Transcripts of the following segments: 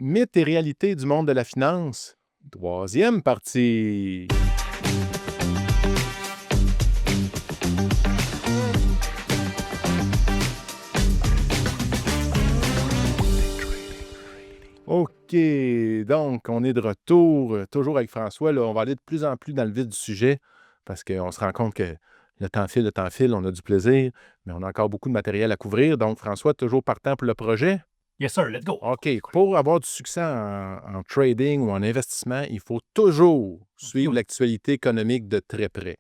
Mythes et réalités du monde de la finance. Troisième partie. OK, donc on est de retour, toujours avec François. Là, on va aller de plus en plus dans le vif du sujet parce qu'on se rend compte que le temps file, on a du plaisir, mais on a encore beaucoup de matériel à couvrir. Donc, François, toujours partant pour le projet? Yes, sir, let's go. OK, pour avoir du succès en trading ou en investissement, il faut toujours suivre l'actualité économique de très près.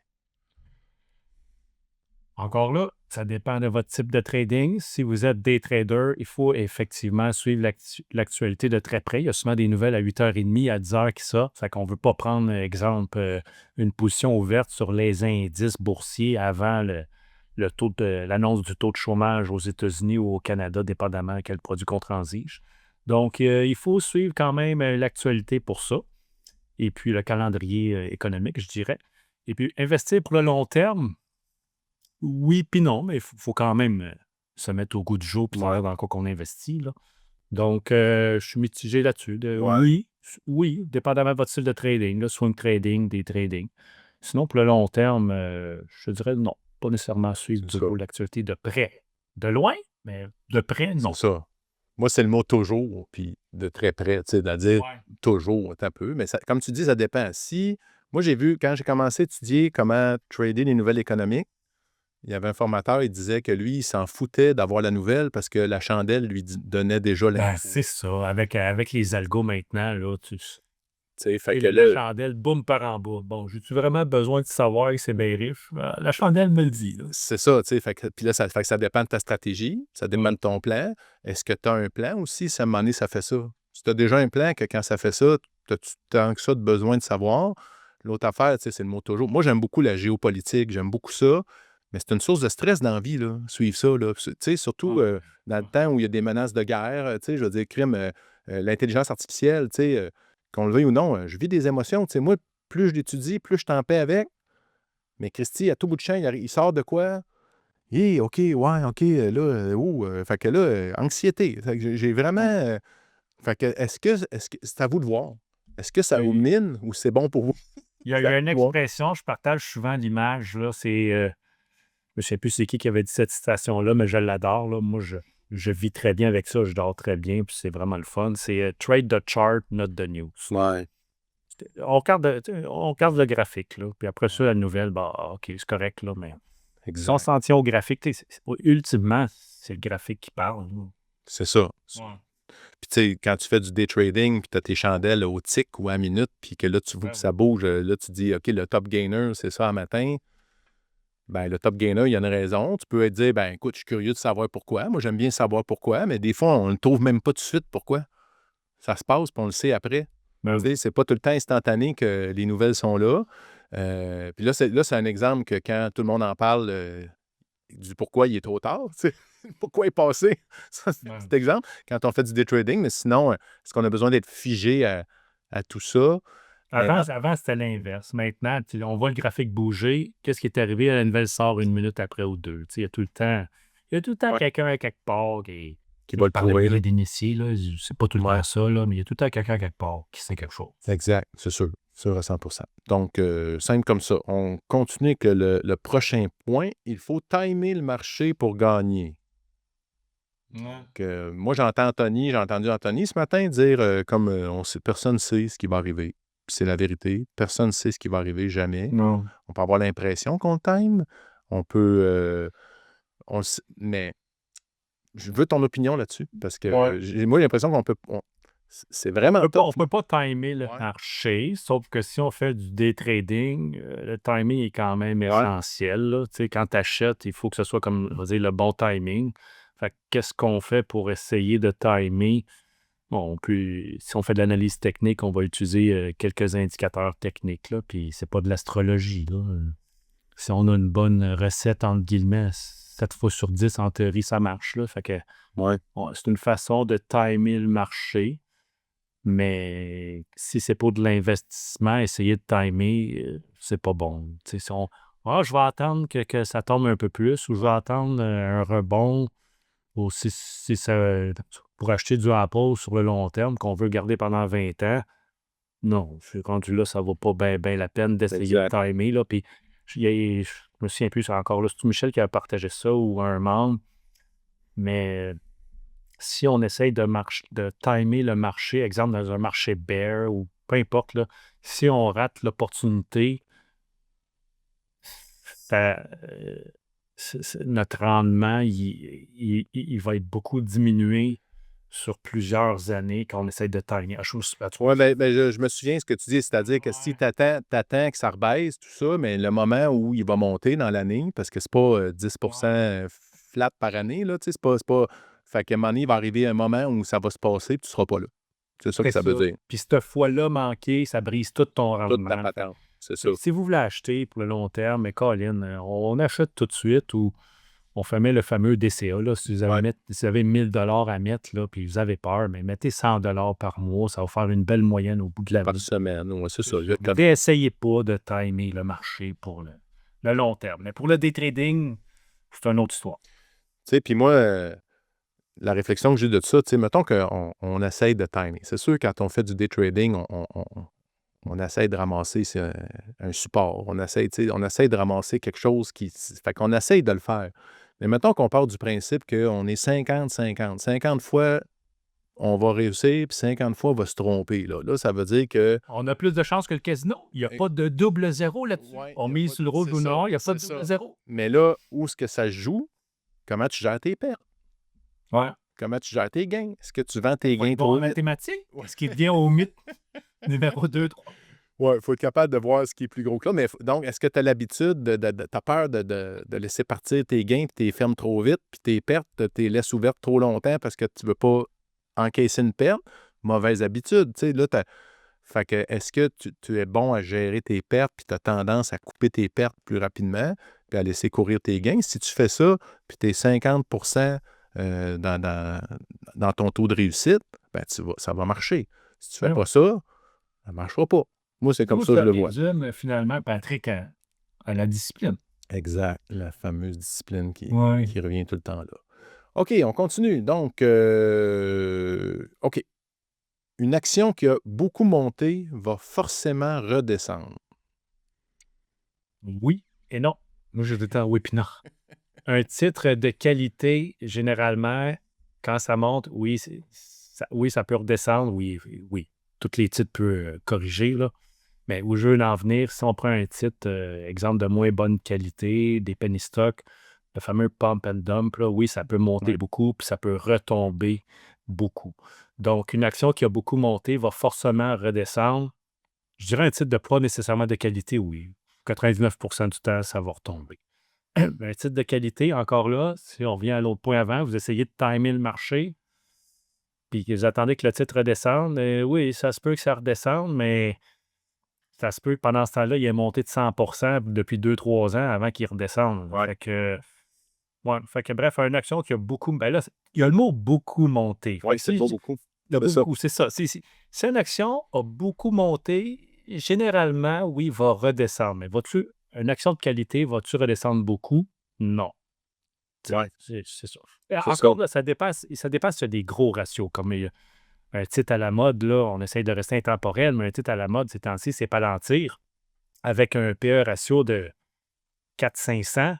Encore là, ça dépend de votre type de trading. Si vous êtes day trader, il faut effectivement suivre l'actualité de très près. Il y a souvent des nouvelles à 8h30, à 10h qui sortent. Fait qu'on ne veut pas prendre, exemple, une position ouverte sur les indices boursiers avant l'annonce du taux de chômage aux États-Unis ou au Canada, dépendamment de quel produit qu'on transige. Donc, il faut suivre quand même l'actualité pour ça. Et puis, le calendrier économique, je dirais. Et puis, investir pour le long terme, oui, puis non, mais il faut quand même se mettre au goût du jour puis savoir dans quoi qu'on investit, là. Donc, je suis mitigé là-dessus. Oui, dépendamment de votre style de trading, là, swing trading, day trading. Sinon, pour le long terme, je dirais non, pas nécessairement suivre C'est ça. toujours l'actualité de près. De loin, mais de près, non. C'est ça. Moi, c'est le mot toujours, puis de très près, tu sais, c'est-à-dire toujours, un peu. Mais comme tu dis, ça dépend. Moi, j'ai vu, quand j'ai commencé à étudier comment trader les nouvelles économiques, il y avait un formateur, il disait que lui, il s'en foutait d'avoir la nouvelle parce que la chandelle lui donnait déjà l'info. C'est ça. Avec les algos maintenant, là, Tu sais, fait et que la là, chandelle, boum, par en bas. Bon, j'ai-tu vraiment besoin de savoir que c'est bien riche? La chandelle me le dit, là. c'est ça, tu sais. Puis là, fait que ça dépend de ta stratégie, ça dépend Ouais. de ton plan. Est-ce que tu as un plan aussi, si à un moment donné, ça fait ça? Si tu as déjà un plan, que quand ça fait ça, as-tu tant que ça de besoin de savoir? L'autre affaire, tu sais, c'est le mot toujours. Moi, j'aime beaucoup la géopolitique, j'aime beaucoup ça, mais c'est une source de stress dans la vie, là, suivre ça, là. Tu sais, surtout dans le temps où il y a des menaces de guerre, tu sais, je veux dire, l'intelligence artificielle, tu sais, qu'on le veuille ou non, je vis des émotions. Tu sais, moi, plus je l'étudie, plus je suis en paix avec. Mais Christy, à tout bout de champ, il sort de quoi? OK, ouais, OK, là, fait que là, anxiété. Fait que j'ai vraiment. Fait que est-ce que c'est à vous de voir? Est-ce que ça vous Oui. mine ou c'est bon pour vous? Il y a C'est à une vous de voir. expression, je partage souvent l'image, là, je ne sais plus c'est qui avait dit cette citation-là, mais je l'adore, là. Moi, je vis très bien avec ça, je dors très bien, puis c'est vraiment le fun. C'est trade the chart, not the news. Ouais. On regarde le graphique, là, puis après ça, la nouvelle, bah, OK, c'est correct, là, mais si on Exact. s'en tient au graphique, ultimement, c'est le graphique qui parle, là. C'est ça. Ouais. Puis, tu sais, quand tu fais du day trading, puis tu as tes chandelles au tick ou à minute, puis que là, tu vois que ça bouge, là, tu dis, OK, le top gainer, c'est ça à matin. Ben, le top gainer, il y a une raison. Tu peux dire, ben, écoute, je suis curieux de savoir pourquoi. Moi, j'aime bien savoir pourquoi, mais des fois, on ne trouve même pas tout de suite pourquoi. Ça se passe, puis on le sait après. Ben Tu sais, c'est pas tout le temps instantané que les nouvelles sont là. Puis là, c'est un exemple que quand tout le monde en parle du pourquoi il est trop tard, tu sais, pourquoi il est passé. Ça, c'est un petit exemple quand on fait du day trading, mais sinon, est-ce qu'on a besoin d'être figé à tout ça? Avant, c'était l'inverse. Maintenant, on voit le graphique bouger. Qu'est-ce qui est arrivé? La nouvelle sort une minute après ou deux. Il y a tout le temps, Ouais. quelqu'un à quelque part Qui va le par le prouver, là. biais d'initiés, là. C'est pas tout le Ouais. temps ça, là, mais il y a tout le temps quelqu'un quelque part qui sait quelque chose. Exact, c'est sûr. Sûr à 100%. Donc, simple comme ça. On continue avec le prochain point. Il faut timer le marché pour gagner. Moi, j'ai entendu Anthony ce matin dire personne ne sait ce qui va arriver. Puis c'est la vérité. Personne ne sait ce qui va arriver, jamais. Non. On peut avoir l'impression qu'on le time. On peut. Mais je veux ton opinion là-dessus. Parce que Ouais. moi, j'ai l'impression qu'on peut. C'est vraiment On top. peut pas timer le marché, sauf que si on fait du day trading, le timing est quand même essentiel, là. Quand tu achètes, il faut que ce soit comme on va dire, le bon timing. Fait que qu'est-ce qu'on fait pour essayer de timer? Bon, si on fait de l'analyse technique, on va utiliser quelques indicateurs techniques, là, puis c'est pas de l'astrologie, là. Si on a une bonne recette, entre guillemets, 7 fois sur 10, en théorie, ça marche, là. Fait que c'est une façon de timer le marché. Mais si c'est pour de l'investissement, essayer de timer, c'est pas bon. Si je vais attendre que ça tombe un peu plus ou je vais attendre un rebond Ou si pour acheter du Apple sur le long terme qu'on veut garder pendant 20 ans, non, je suis rendu là, ça vaut pas bien la peine d'essayer de timer. Là, puis, je me souviens plus, c'est encore là, c'est Michel qui a partagé ça ou un membre, mais si on essaye de timer le marché, exemple dans un marché bear ou peu importe, là, si on rate l'opportunité, notre rendement, il va être beaucoup diminué sur plusieurs années quand on essaie de timer. Oui, mais je me souviens de ce que tu dis, c'est-à-dire que si tu attends que ça rebaisse, tout ça, mais le moment où il va monter dans l'année, parce que c'est pas 10 flat par année, là, tu sais, c'est pas. Fait qu'à un moment donné, il va arriver un moment où ça va se passer, puis tu ne seras pas là. C'est ça que ça veut dire. Puis cette fois-là manquée, ça brise tout ton Toute ta rendement. patente. C'est ça. Si vous voulez acheter pour le long terme, mais Colin, on achète tout de suite ou on fait le fameux DCA. Là, si vous avez 1000 $ à mettre, là, puis vous avez peur, mais mettez 100 $ par mois, ça va faire une belle moyenne au bout de la Par vie. semaine, oui, c'est ça. Essayez pas de timer le marché pour le long terme. Mais pour le day trading, c'est une autre histoire. Tu sais, puis moi, la réflexion que j'ai de ça, tu sais, mettons qu'on essaye de timer. C'est sûr, quand on fait du day trading, on essaie de ramasser un support. On essaie de ramasser quelque chose qui. Fait qu'on essaye de le faire. Mais mettons qu'on part du principe qu'on est 50-50. 50 fois, on va réussir, puis 50 fois, on va se tromper. Là, ça veut dire que. On a plus de chances que le casino. Il n'y a pas de double zéro là-dessus. Ouais, on mise sur le rouge ou non, il n'y a pas de double zéro. Mais là, où est-ce que ça se joue? Comment tu gères tes pertes? Ouais. Comment tu gères tes gains? Est-ce que tu vends tes gains trop vite? En mathématiques, ce qui devient au mythe numéro 2, 3. Oui, il faut être capable de voir ce qui est plus gros que là. Mais donc, est-ce que tu as l'habitude t'as peur de laisser partir tes gains, puis tu les fermes trop vite, puis tes pertes, tu les laisses ouvertes trop longtemps parce que tu ne veux pas encaisser une perte? Mauvaise habitude. Tu sais, là, fait que est-ce que tu es bon à gérer tes pertes, puis tu as tendance à couper tes pertes plus rapidement, puis à laisser courir tes gains? Si tu fais ça, puis tu es 50 dans ton taux de réussite, ben ça va marcher. Si tu ne fais pas ça, ça ne marchera pas. Moi, c'est comme ça que je le vois. résume finalement, Patrick, à la discipline. Exact. La fameuse discipline qui Ouais. revient tout le temps là. OK, on continue. Donc, OK. Une action qui a beaucoup monté va forcément redescendre. Oui et non. Moi, j'ai tout le temps oui puis non. Un titre de qualité, généralement, quand ça monte, oui, ça peut redescendre, oui. Tous les titres peuvent corriger, là. Mais où je veux en venir, si on prend un titre, exemple de moins bonne qualité, des penny stocks, le fameux pump and dump, là, oui, ça peut monter beaucoup, puis ça peut retomber beaucoup. Donc, une action qui a beaucoup monté va forcément redescendre. Je dirais un titre de pas nécessairement de qualité, oui. 99 du temps, ça va retomber. Un titre de qualité, encore là, si on revient à l'autre point avant, vous essayez de timer le marché, puis que vous attendez que le titre redescende. Oui, ça se peut que ça redescende, mais ça se peut que pendant ce temps-là, il est monté de 100 depuis 2-3 ans avant qu'il redescende. Fait que bref, une action qui a beaucoup. Ben là, il y a le mot beaucoup monté. Oui, c'est pas beaucoup. Beaucoup, c'est ça. Si une action a beaucoup monté, généralement, oui, va redescendre. Mais une action de qualité, va-tu redescendre beaucoup? Non. Ouais. C'est ça. Encore là, ça dépasse sur des gros ratios. Comme un titre à la mode, là, on essaye de rester intemporel, mais un titre à la mode, ces temps-ci, c'est Palantir, avec un PE ratio de 400-500.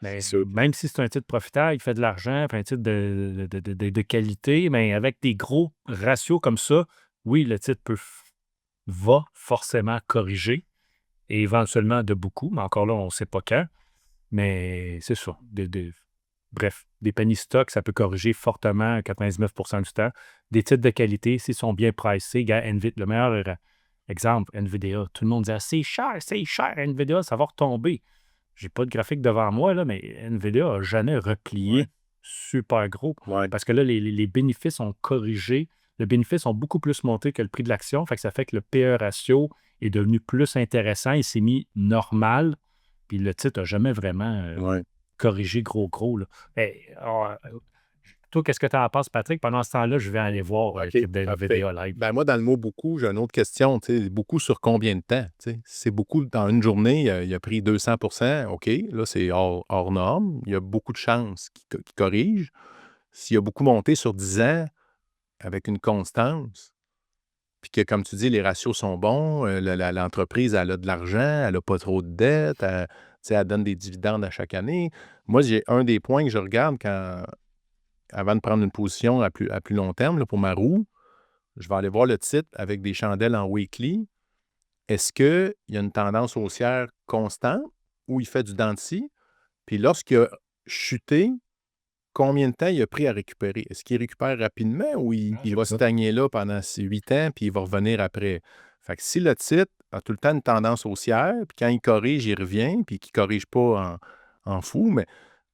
Mais même si c'est un titre profitable, il fait de l'argent, puis un titre de qualité, mais avec des gros ratios comme ça, oui, le titre va forcément corriger, et éventuellement de beaucoup, mais encore là, on ne sait pas quand. Mais c'est ça. Bref, des penny stocks, ça peut corriger fortement 99 du temps. Des titres de qualité, s'ils sont bien pricés, le meilleur exemple, NVIDIA. Tout le monde dit « c'est cher, NVIDIA, ça va retomber ». J'ai pas de graphique devant moi, là, mais NVIDIA n'a jamais replié super gros. Parce que là, les bénéfices ont corrigé. Les bénéfices ont beaucoup plus monté que le prix de l'action. Ça fait que le PE ratio est devenu plus intéressant. Il s'est mis normal. Puis le titre n'a jamais vraiment corrigé gros. Là. Toi, qu'est-ce que tu en penses, Patrick? Pendant ce temps-là, je vais aller voir NVIDIA live. Ben moi, dans le mot beaucoup, j'ai une autre question. Beaucoup sur combien de temps? C'est beaucoup dans une journée, il a pris 200 OK, là, c'est hors norme. Il y a beaucoup de chances qu'il corrige. s'il a beaucoup monté sur 10 ans avec une constance, puis que, comme tu dis, les ratios sont bons, l'entreprise, elle a de l'argent, elle n'a pas trop de dettes, elle donne des dividendes à chaque année. Moi, j'ai un des points que je regarde avant de prendre une position à plus long terme là, pour ma roue, je vais aller voir le titre avec des chandelles en weekly. Est-ce qu'il y a une tendance haussière constante ou il fait du dent de scie? Puis lorsqu'il a chuté, combien de temps il a pris à récupérer? Est-ce qu'il récupère rapidement ou il va stagner là pendant 8 ans puis il va revenir après? Fait que si le titre a tout le temps une tendance haussière, puis quand il corrige, il revient, puis qu'il ne corrige pas en fou, mais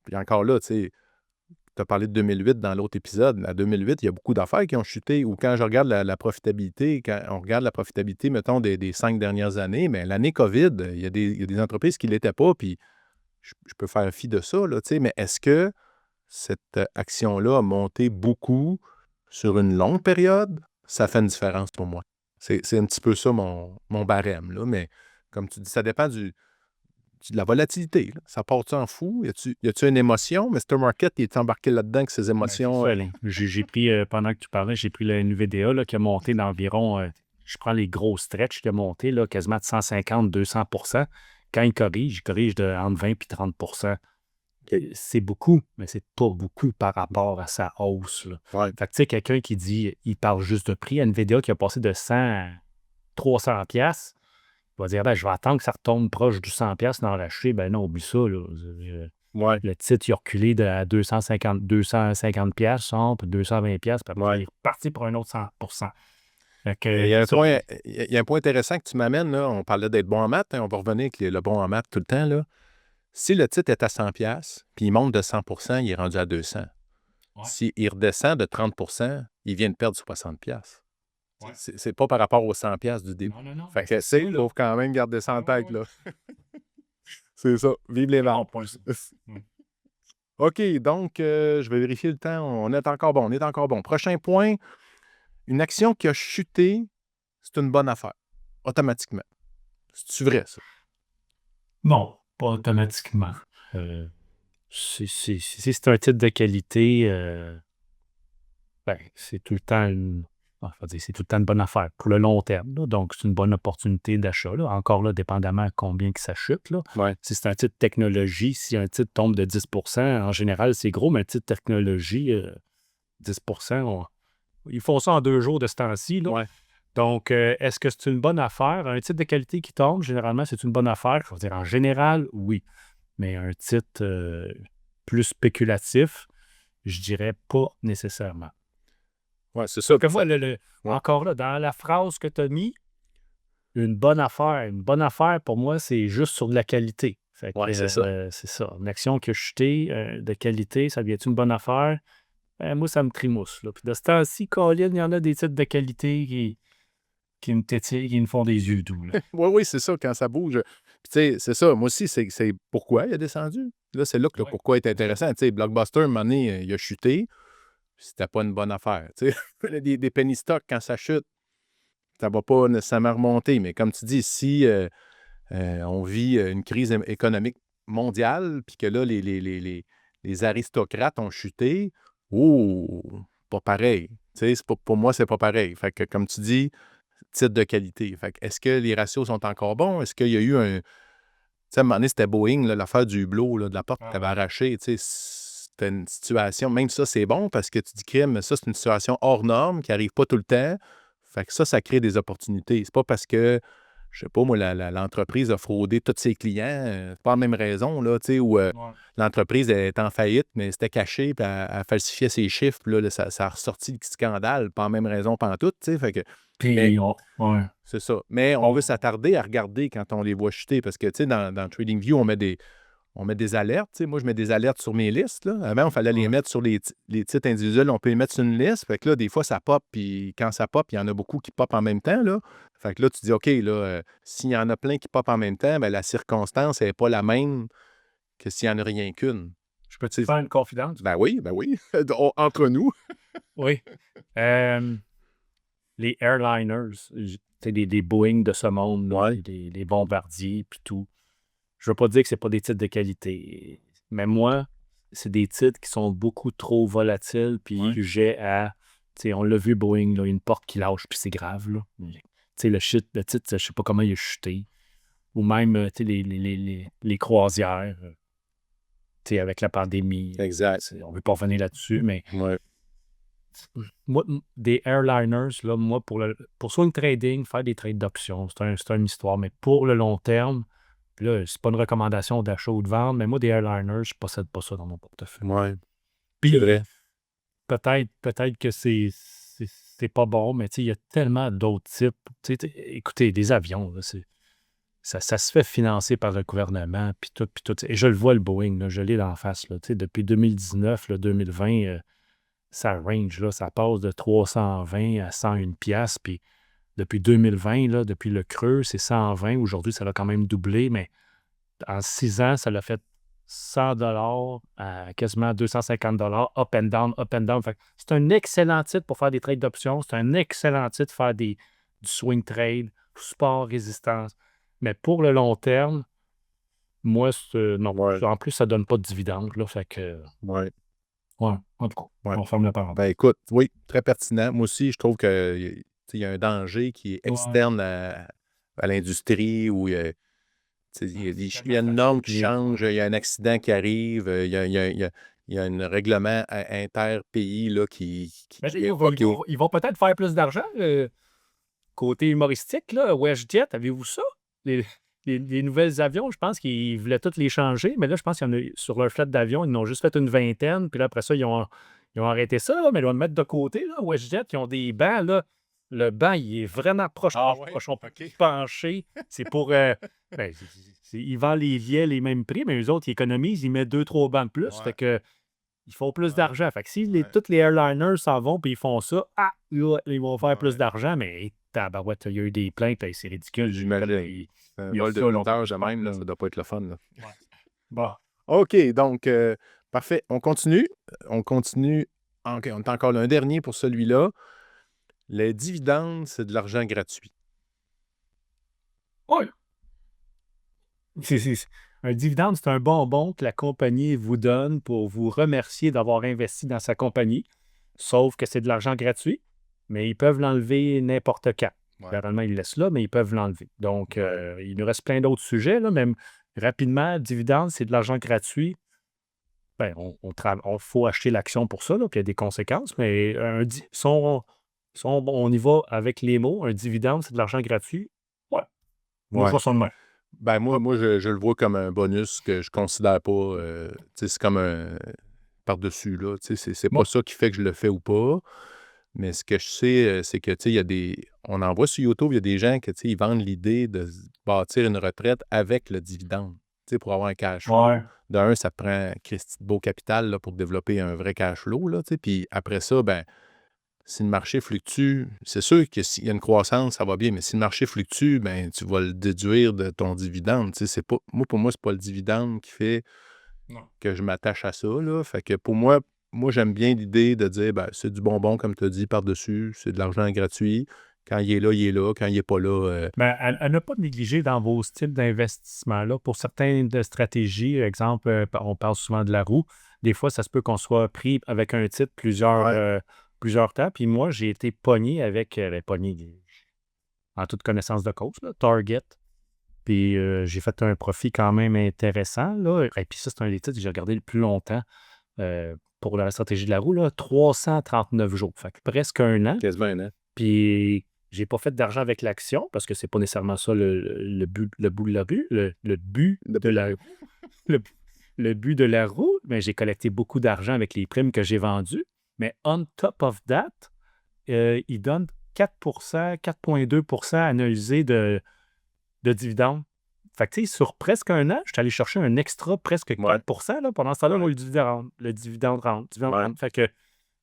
puis encore là, tu sais, tu as parlé de 2008 dans l'autre épisode. À 2008, il y a beaucoup d'affaires qui ont chuté. Ou quand je regarde la profitabilité, quand on regarde la profitabilité, mettons, des 5 dernières années, mais l'année COVID, il y a des entreprises qui ne l'étaient pas, puis je peux faire fi de ça, là, tu sais, mais est-ce que cette action-là a monté beaucoup sur une longue période? Ça fait une différence pour moi. C'est un petit peu ça mon barème, là, mais comme tu dis, ça dépend de la volatilité. Là. Ça part-tu en fou? Y a-tu une émotion? Mr. Market, il est embarqué là-dedans avec ses Ben, c'est émotions. ça, là. J'ai pris, pendant que tu parlais, j'ai pris une NVIDIA là, qui a monté d'environ, je prends les gros stretch, qui a monté là, quasiment de 150-200%. Quand il corrige de entre 20 et 30%. C'est beaucoup, mais c'est pas beaucoup par rapport à sa hausse. Là. Ouais. Fait que tu sais, quelqu'un qui dit, il parle juste de prix, NVIDIA qui a passé de 100 à 300 pièces, il va dire, ben, je vais attendre que ça retombe proche du 100 pièces dans l'acheter. Ben non, oublie ça. Là. Ouais. Le titre, il a reculé à 250 pièces, puis 220 pièces, puis après, il est reparti pour un autre 100%. Il y a un point intéressant que tu m'amènes. Là. On parlait d'être bon en maths. Hein, on va revenir avec le bon en maths tout le temps. Là. Si le titre est à 100 pièces puis il monte de 100 il est rendu à 200. Ouais. S'il redescend de 30 il vient de perdre 60 pièces. Ouais. C'est pas par rapport aux 100 pièces du début. Non. Fait que il faut quand même garder ça en tête. Là. C'est ça. Vive les ventes. OK, donc, je vais vérifier le temps. On est encore bon. Prochain point, une action qui a chuté, c'est une bonne affaire, automatiquement. C'est-tu vrai, ça? Non, pas automatiquement. Si c'est un titre de qualité, ben, c'est tout le temps c'est tout le temps une bonne affaire pour le long terme. Là. Donc, c'est une bonne opportunité d'achat. Là. Encore là, dépendamment à combien que ça chute. Là. Ouais. Si c'est un titre technologie, si un titre tombe de 10%, en général, c'est gros, mais un titre technologie, 10%, ils font ça en 2 jours de ce temps-ci. Là. Ouais. Donc, est-ce que c'est une bonne affaire? Un titre de qualité qui tombe, généralement, c'est une bonne affaire. Je veux dire, en général, oui. Mais un titre plus spéculatif, je dirais pas nécessairement. Ouais, c'est ça. Que moi, encore là, dans la phrase que tu as mis, une bonne affaire, pour moi, c'est juste sur de la qualité. Fait que, c'est ça. c'est ça. Une action qui a chuté de qualité, ça devient une bonne affaire? Ben, moi, ça me trimousse. Là. Puis de ce temps-ci, Colin, il y en a des titres de qualité qui me tétillent, qui me font des yeux doux. Là. Oui, c'est ça, quand ça bouge. Puis, tu sais, c'est ça. Moi aussi, c'est pourquoi il a descendu. Là, c'est là que le pourquoi est intéressant. Tu sais, Blockbuster, un moment donné, il a chuté. C'était pas une bonne affaire. Tu sais, des penny stocks, quand ça chute, ça va pas nécessairement remonter. Mais comme tu dis, si on vit une crise économique mondiale, puis que là, les aristocrates ont chuté, oh, pas pareil. Tu sais, pour moi, c'est pas pareil. Fait que, comme tu dis, titre de qualité. Fait que, est-ce que les ratios sont encore bons? Est-ce qu'il y a eu un... Tu sais, à un moment donné, c'était Boeing, là, l'affaire du hublot, là, de la porte que tu avais arrachée. Tu sais, c'était une situation... Même ça, c'est bon parce que tu dis crime, ça, c'est une situation hors norme qui n'arrive pas tout le temps. Fait que ça crée des opportunités. C'est pas parce que, je sais pas, moi, l'entreprise a fraudé tous ses clients. C'est pas la même raison, là, tu sais, où l'entreprise est en faillite, mais c'était caché, puis elle falsifiait ses chiffres, puis là, ça a ressorti le scandale. Pas la même raison pantoute, tu sais. Fait que... Puis, c'est ça. Mais on veut s'attarder à regarder quand on les voit chuter parce que, tu sais, dans TradingView, on met des alertes. Tu sais, moi, je mets des alertes sur mes listes. Là. Avant, il fallait les mettre sur les titres individuels. On peut les mettre sur une liste. Fait que là, des fois, ça pop. Puis quand ça pop, il y en a beaucoup qui pop en même temps. Là. Fait que là, tu dis, OK, là, s'il y en a plein qui pop en même temps, bien, la circonstance n'est pas la même que s'il n'y en a rien qu'une. Je peux te faire une confidence? Ben oui. Entre nous. Oui. Les airliners, des Boeing de ce monde, là, les bombardiers, puis tout. Je veux pas dire que c'est pas des titres de qualité. Mais moi, c'est des titres qui sont beaucoup trop volatiles, puis Ouais. sujets à, tu sais, on l'a vu, Boeing, là, une porte qui lâche, puis c'est grave, là. Tu sais, le titre, je sais pas comment il a chuté. Ou même, tu sais, les croisières, tu sais, avec la pandémie. Exact. On veut pas revenir là-dessus, mais Ouais. moi, des airliners, là, moi, pour swing trading, faire des trades d'options, c'est une histoire, mais pour le long terme, puis là, c'est pas une recommandation d'achat ou de vente, mais moi, des airliners, je possède pas ça dans mon portefeuille. Ouais. Puis C'est vrai. peut-être que c'est pas bon, mais tu sais, il y a tellement d'autres types. Tu sais, écoutez, des avions, là, ça se fait financer par le gouvernement, puis tout, puis tout. Et je le vois, le Boeing, là, je l'ai d'en face, là, tu sais, depuis 2019, là, 2020, ça range, là, ça passe de 320 à 101 piastres, puis depuis 2020, là, depuis le creux, c'est 120. Aujourd'hui, ça l'a quand même doublé, mais en 6 ans, ça l'a fait 100 à quasiment 250 up and down, up and down. Fait que c'est un excellent titre pour faire des trades d'options. C'est un excellent titre pour faire du swing trade, support, résistance. Mais pour le long terme, moi, non. Ouais. En plus, ça ne donne pas de dividendes. Là, fait que, Ouais. ouais, en tout cas, Ouais. on ferme la parenthèse. Ben écoute, oui, très pertinent. Moi aussi, je trouve qu'il y a un danger qui est Ouais. externe à l'industrie où il y a une norme qui change, il y a un accident qui arrive, il y a un règlement inter-pays là, Mais qui est ils vont, OK. ils vont peut-être faire plus d'argent. Côté humoristique, là, WestJet, avez-vous ça? Les nouvelles avions, je pense qu'ils voulaient tous les changer, mais là, je pense qu'il y en a sur leur flotte d'avions, ils en ont juste fait une vingtaine, puis là, après ça, ils ont arrêté ça, là, mais ils vont le mettre de côté, là. WestJet, ils ont des bancs, là. Le banc, il est vraiment proche, on peut pencher. C'est pour. Ben, ils vendent les billets les mêmes prix, mais eux autres, ils économisent, ils mettent 2-3 bancs de plus. Ouais. Fait que ils font plus Ouais. d'argent. Fait que si Ouais. tous les airliners s'en vont et ils font ça, là, ils vont faire Ouais. plus d'argent, mais tabarouette, il y a eu des plaintes, c'est ridicule. J'imagine. Un Il y a vol de ça, là, 8 heures de pas même, là, là. ça doit pas être le fun. Là. Ouais. Bon. OK, donc, parfait. On continue. On continue. OK, on est encore là. Un dernier pour celui-là. Les dividendes, c'est de l'argent gratuit. Ouais. Un dividende, c'est un bonbon que la compagnie vous donne pour vous remercier d'avoir investi dans sa compagnie. Sauf que c'est de l'argent gratuit, mais ils peuvent l'enlever n'importe quand. Ouais. Généralement, ils le laissent là, mais ils peuvent l'enlever. Donc, il nous reste plein d'autres sujets, là, même rapidement, dividende, c'est de l'argent gratuit. Ben, faut acheter l'action pour ça, là, puis il y a des conséquences, mais on y va avec les mots, un dividende, c'est de l'argent gratuit. Ouais. Moi, je Ouais. vois ça de même. Ben moi je le vois comme un bonus que je considère pas. Tu sais, c'est comme un par-dessus, là. Tu sais, c'est pas Ouais. ça qui fait que je le fais ou pas. Mais ce que je sais, c'est que, tu sais, il y a des. On en voit sur YouTube, il y a des gens qui, tu sais, ils vendent l'idée de bâtir une retraite avec le dividende. Tu sais, pour avoir un cash flow. Ouais. D'un, ça prend un Christi de beau capital là, pour développer un vrai cash flow, là, tu sais. Puis après ça, ben, si le marché fluctue, c'est sûr que s'il y a une croissance, ça va bien, mais si le marché fluctue, ben, tu vas le déduire de ton dividende. Tu sais, c'est pas, pour moi, c'est pas le dividende qui fait Non. que je m'attache à ça, là. Fait que pour moi, j'aime bien l'idée de dire, ben, c'est du bonbon, comme tu as dit, par-dessus, c'est de l'argent gratuit. Quand il est là, il est là. Quand il n'est pas là, Ben, à ne pas négliger dans vos styles d'investissement-là. Pour certaines de stratégies, exemple, on parle souvent de la roue. Des fois, ça se peut qu'on soit pris avec un titre Ouais. plusieurs temps. Puis moi, j'ai été pogné avec, en toute connaissance de cause, là, Target. Puis j'ai fait un profit quand même intéressant, là. Et puis ça, c'est un des titres que j'ai regardé le plus longtemps pour la stratégie de la roue, là, 339 jours. Fait que presque un an. quasiment un an. Puis j'ai pas fait d'argent avec l'action parce que c'est pas nécessairement ça le but de la rue, le but de la le but de la roue, mais j'ai collecté beaucoup d'argent avec les primes que j'ai vendues. Mais on top of that, il donne 4,2 annualisé de dividendes. Fait que, tu sais, sur presque un an, je suis allé chercher un extra presque 4 là. Pendant ce temps-là, moi, le dividende rentre. Fait que, tu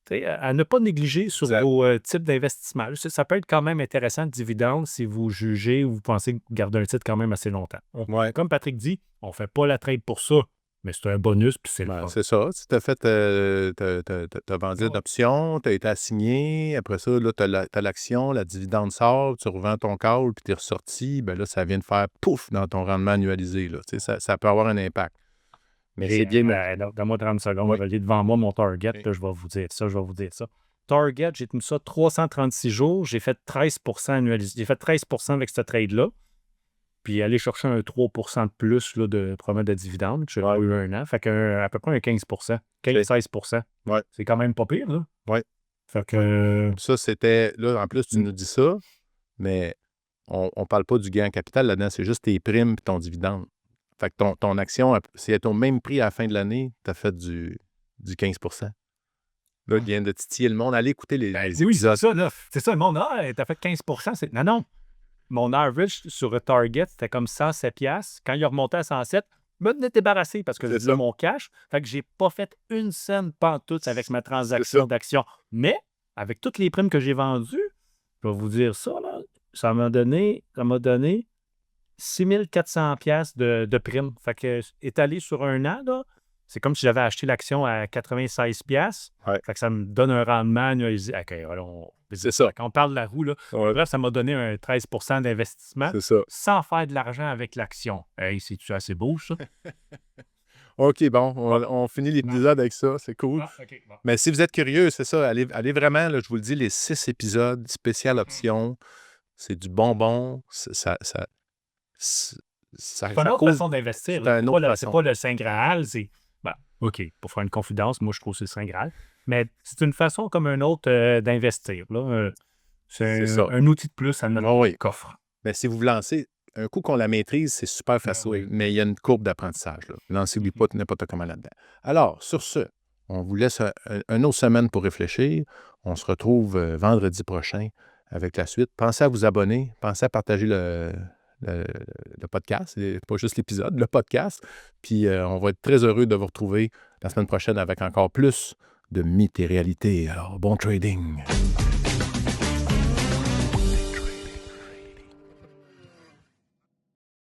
sais, à ne pas négliger sur Exact. vos types d'investissement. Ça peut être quand même intéressant, le dividende, si vous jugez ou vous pensez garder un titre quand même assez longtemps. Ouais. Comme Patrick dit, on ne fait pas la trade pour ça, mais c'est un bonus, puis c'est le Ben, fun. c'est ça. Tu as fait, t'as vendu une option, tu as été assigné. Après ça, là, tu as l'action, la dividende sort, tu revends ton call, puis tu es ressorti. Ben là, ça vient de faire pouf dans ton rendement annualisé. Là. Tu sais, ça peut avoir un impact. Mais c'est bien. Donne-moi 30 secondes. Oui. Je vais aller devant moi mon target, Oui. là, je vais vous dire ça. Target, j'ai tenu ça 336 jours. J'ai fait 13% annualisé. J'ai fait 13% avec ce trade-là. Puis aller chercher un 3% de plus là, de promesse de dividende. J'ai eu un an. Fait à peu près un 15%. 15-16%. Ouais. C'est quand même pas pire, là. Ouais. Fait que... Ça, c'était... Là, en plus, tu nous dis ça, mais on parle pas du gain en capital là-dedans. C'est juste tes primes et ton dividende. Fait que ton action, si elle est au même prix à la fin de l'année, tu as fait du 15%. Là, il vient de titiller le monde. Allez écouter les oui, c'est ça, là. C'est ça, le monde, t'as fait 15%. Non. Mon average sur le target, c'était comme 107 $. Quand il a remonté à 107, je me tenais débarrassé parce que C'est j'ai ça. mon cash. Fait que j'ai pas fait une scène pantoute avec ma transaction d'action. Mais, avec toutes les primes que j'ai vendues, je vais vous dire ça, là, ça m'a donné 6400 $ de primes. Fait que, étalé sur un an, là, c'est comme si j'avais acheté l'action à 96 $. Ouais. Fait que ça me donne un rendement annualisé. OK, c'est ça. Quand on parle de la roue, là, bref, ça m'a donné un 13% d'investissement C'est ça. sans faire de l'argent avec l'action. Hey, c'est-tu assez beau, ça? OK, bon, on finit l'épisode avec ça. C'est cool. OK, bon. Mais si vous êtes curieux, c'est ça. Allez vraiment, là, je vous le dis, les 6 épisodes, spécial option, c'est du bonbon. Ça C'est une autre façon d'investir. C'est pas le Saint Graal. OK, pour faire une confidence, moi, je trouve que c'est le Saint Graal. Mais c'est une façon comme une autre d'investir. Là. C'est un outil de plus à notre coffre. Mais si vous vous lancez, un coup qu'on la maîtrise, c'est super facile. Mais il y a une courbe d'apprentissage. Lancez-vous pas n'importe comment là-dedans. Alors, sur ce, on vous laisse une autre semaine pour réfléchir. On se retrouve vendredi prochain avec la suite. Pensez à vous abonner. Pensez à partager le podcast, pas juste l'épisode, le podcast. Puis on va être très heureux de vous retrouver la semaine prochaine avec encore plus de mythes et réalités. Alors, bon trading!